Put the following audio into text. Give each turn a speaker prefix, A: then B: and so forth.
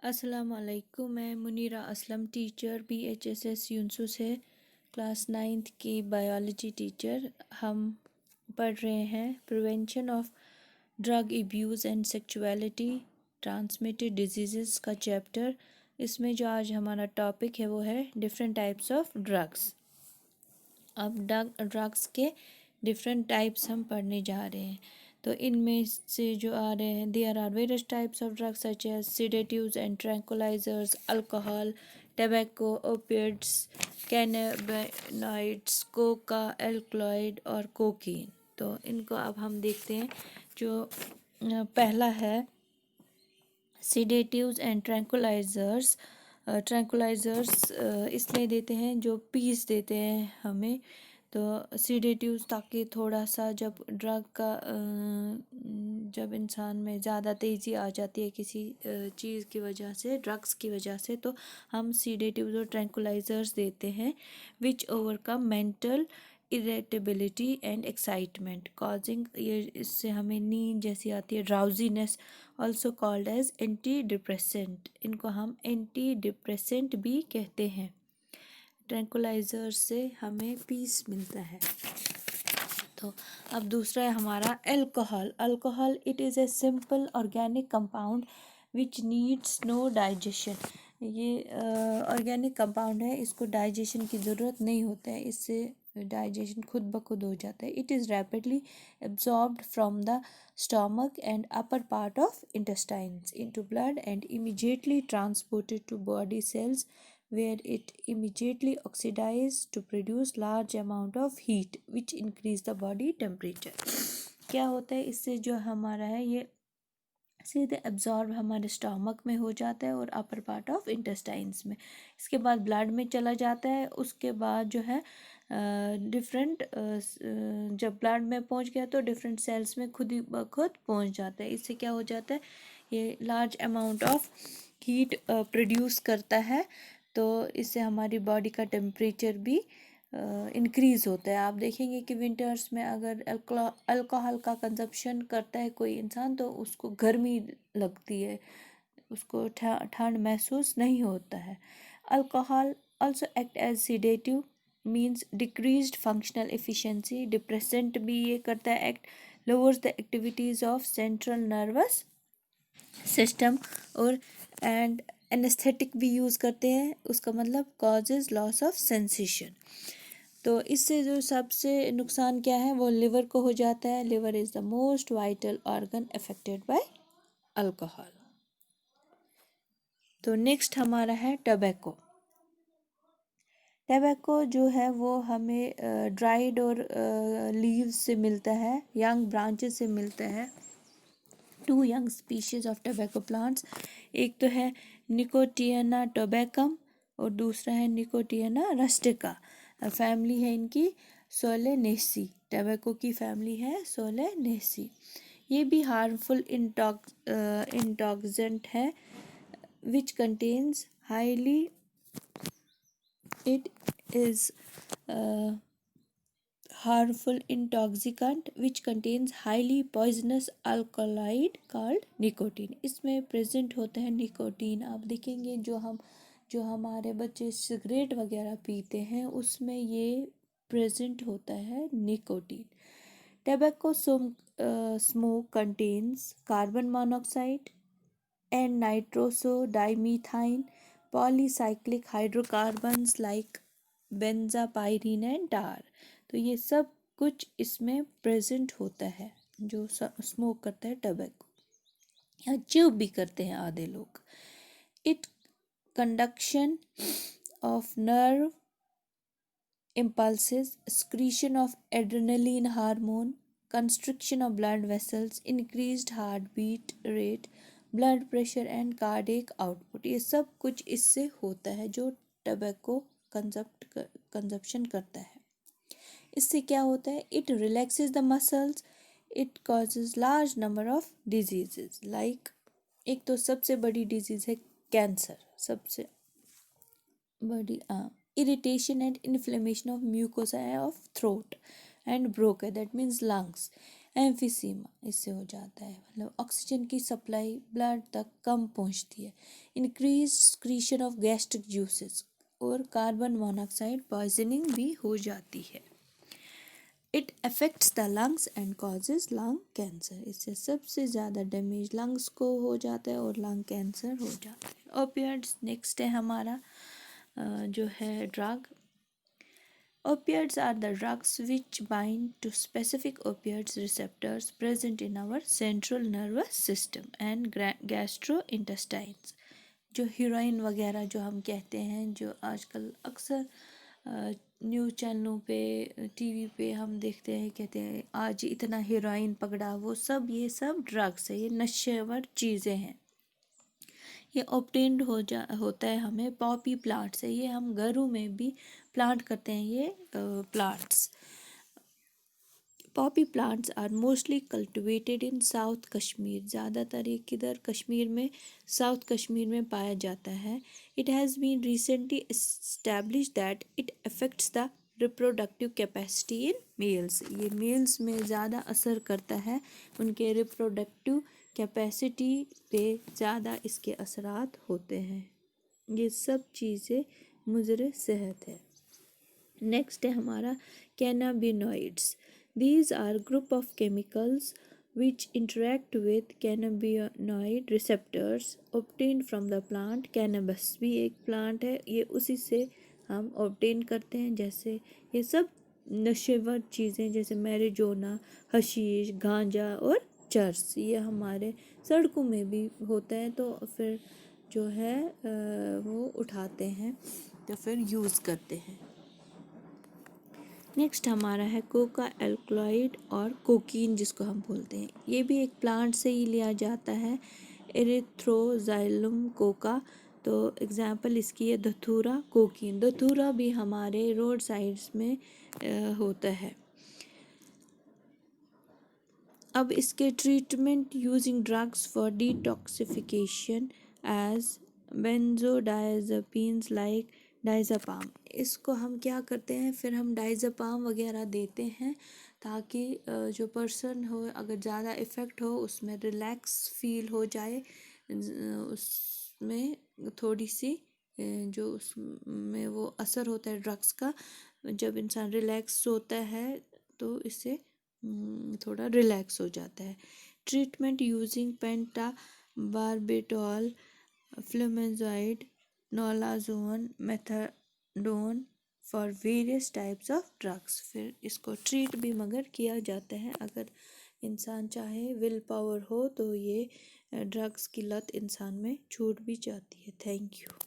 A: अस्सलाम वालेकुम। मैं मुनीरा असलम, टीचर BHSS यूनसू से, क्लास 9th की बायोलॉजी टीचर। हम पढ़ रहे हैं prevention of drug abuse and sexuality transmitted disease का चैप्टर। इसमें जो आज हमारा टॉपिक है वो है डिफरेंट टाइप्स ऑफ ड्रग्स। अब ड्रग्स के डिफरेंट टाइप्स हम पढ़ने जा रहे हैं। तो इनमें से जो आ रहे हैं, there are various types of drugs such as sedatives and tranquilizers, alcohol, tobacco, opiates, cannabinoids, coca, alkaloid और कोकीन। तो इनको अब हम देखते हैं। जो पहला है सेडेटिव्स एंड ट्रैंकुलाइजर्स। ट्रैंकुलाइजर्स इसलिए देते हैं जो पीस देते हैं हमें। तो सीडेटिव्स ताकि थोड़ा सा जब ड्रग का जब इंसान में ज़्यादा तेज़ी आ जाती है किसी चीज़ की वजह से, ड्रग्स की वजह से, तो हम सीडेटिव्स और ट्रैंकुलाइजर्स देते हैं which overcome mental irritability and excitement causing. ये इससे हमें नींद जैसी आती है, drowsiness, also called as antidepressant. इनको हम एंटी डिप्रेसेंट भी कहते हैं। ट्रैंकुलाइजर से हमें पीस मिलता है। तो अब दूसरा है हमारा alcohol. Alcohol it is a simple organic compound which needs no digestion. ये ऑर्गेनिक कंपाउंड है, इसको डाइजेशन की ज़रूरत नहीं होता है, इससे डाइजेशन खुद ब खुद हो जाता है। It is rapidly absorbed from the stomach and upper part of intestines into blood and immediately transported to body cells where it immediately oxidizes to produce large amount of heat which increase the body temperature। क्या होता है इससे, जो हमारा है ये सीधे absorb हमारे स्टमक में हो जाता है और अपर पार्ट ऑफ इंटेस्टाइन्स में, इसके बाद ब्लड में चला जाता है। उसके बाद जो है डिफरेंट जब ब्लड में पहुंच गया तो डिफरेंट सेल्स में खुद ही खुद पहुंच जाता है। इससे क्या हो जाता है, ये large amount of heat produce करता है। तो इससे हमारी बॉडी का टेम्परेचर भी इंक्रीज़ होता है। आप देखेंगे कि विंटर्स में अगर अल्कोहल का कंजप्शन करता है कोई इंसान तो उसको गर्मी लगती है, उसको ठंड महसूस नहीं होता है। Alcohol also act as sedative means decreased functional efficiency. Depressant भी ये करता है act, lowers the activities of central nervous system. और एंड एनेस्थेटिक भी यूज़ करते हैं, उसका मतलब कॉजेज लॉस ऑफ सेंसेशन। तो इससे जो सबसे नुकसान क्या है वो लिवर को हो जाता है। Liver is the most vital organ affected by alcohol. तो नेक्स्ट हमारा है टबैको। टबैको जो है वो हमें ड्राइड और लीव्स से मिलता है, यंग ब्रांचेस से मिलता है। Two young species of tobacco plants, एक तो है निकोटियाना टोबैकम और दूसरा है निकोटियाना रस्टिका। फैमिली है इनकी सोलेनेसी। टबैको की फैमिली है सोलेनेसी। ये भी हार्मफुल इंटॉक्सेंट है which contains highly, it is a harmful intoxicant which contains highly poisonous alkaloid called nicotine। इसमें प्रेजेंट होता है निकोटीन। आप देखेंगे जो हमारे बच्चे सिगरेट वगैरह पीते हैं उसमें ये प्रेजेंट होता है nicotine. Tobacco smoke contains carbon monoxide and nitrosodimethyl polycyclic hydrocarbons like benzapyrene and tar। तो ये सब कुछ इसमें प्रेजेंट होता है जो स्मोक करता है टबैको, या च्यू भी करते हैं आधे लोग। It conduction of nerve impulses, secretion of adrenaline hormone, constriction of blood vessels, increased heartbeat rate, blood pressure and cardiac output, ये सब कुछ इससे होता है जो टबैको कंजप्शन करता है। इससे क्या होता है, it relaxes the muscles, it causes large number of diseases like, एक तो सबसे बड़ी डिजीज है कैंसर, सबसे बड़ी irritation and inflammation of mucosa of throat and bronchi, that means lungs, emphysema इससे हो जाता है, मतलब ऑक्सीजन की सप्लाई ब्लड तक कम पहुंचती है। Increase secretion of gastric juices और कार्बन मोनोऑक्साइड पॉइजनिंग भी हो जाती है। It affects the lungs and causes lung cancer, इससे सबसे ज़्यादा डैमेज लंग्स को हो जाता है और लंग कैंसर हो जाता है। ओपिएट्स नेक्स्ट है हमारा जो है drug. Opioids are the drugs which bind to specific opioids receptors present in our central nervous system and gastrointestines। जो हीरोइन वगैरह जो हम कहते हैं, जो आजकल अक्सर न्यूज़ चैनलों पे टीवी पे हम देखते हैं, कहते हैं आज इतना हीरोइन पकड़ा, वो सब ये सब ड्रग्स है, ये नशेवर चीज़ें हैं। ये ऑब्टेन्ड होता है हमें पॉपी प्लांट से। ये हम घरों में भी प्लांट करते हैं ये plants. Poppy plants are mostly cultivated in south Kashmir, ज़्यादातर ये किधर कश्मीर में, साउथ कश्मीर में पाया जाता है। It has been recently establish that it affects the reproductive capacity in males. ये मेल्स में ज़्यादा असर करता है, उनके रिप्रोडक्टिव कैपेसिटी पे ज़्यादा इसके असरात होते हैं। ये सब चीज़ें मुज़र सेहत है। नेक्स्ट है हमारा cannabinoids. These are group of chemicals which interact with cannabinoid receptors obtained from the plant। cannabis भी एक प्लांट है, ये उसी से हम obtain करते हैं। जैसे ये सब नशेवर चीज़ें जैसे मैरिजुआना, हशीश, गांजा और चर्स, ये हमारे सड़कों में भी होता है, तो फिर जो है वो उठाते हैं तो फिर यूज़ करते हैं। नेक्स्ट हमारा है कोका एल्कलॉइड और कोकीन जिसको हम बोलते हैं। ये भी एक प्लांट से ही लिया जाता है, एरिथ्रोजाइलम कोका। तो एग्जाम्पल इसकी है धतूरा, कोकीन। धतूरा भी हमारे रोड साइड्स में होता है। अब इसके treatment using drugs for detoxification as benzodiazepines like diazepam. इसको हम क्या करते हैं, फिर हम डायज़ेपाम वगैरह देते हैं ताकि जो पर्सन हो अगर ज़्यादा इफ़ेक्ट हो उसमें रिलैक्स फील हो जाए, उसमें थोड़ी सी जो उसमें वो असर होता है ड्रग्स का, जब इंसान रिलैक्स होता है तो इससे थोड़ा रिलैक्स हो जाता है। Treatment using pentobarbital, flumazenil, naloxone, methadone for various types of drugs. फिर इसको ट्रीट भी मगर किया जाता है, अगर इंसान चाहे, विल पावर हो तो ये ड्रग्स की लत इंसान में छूट भी जाती है। Thank you.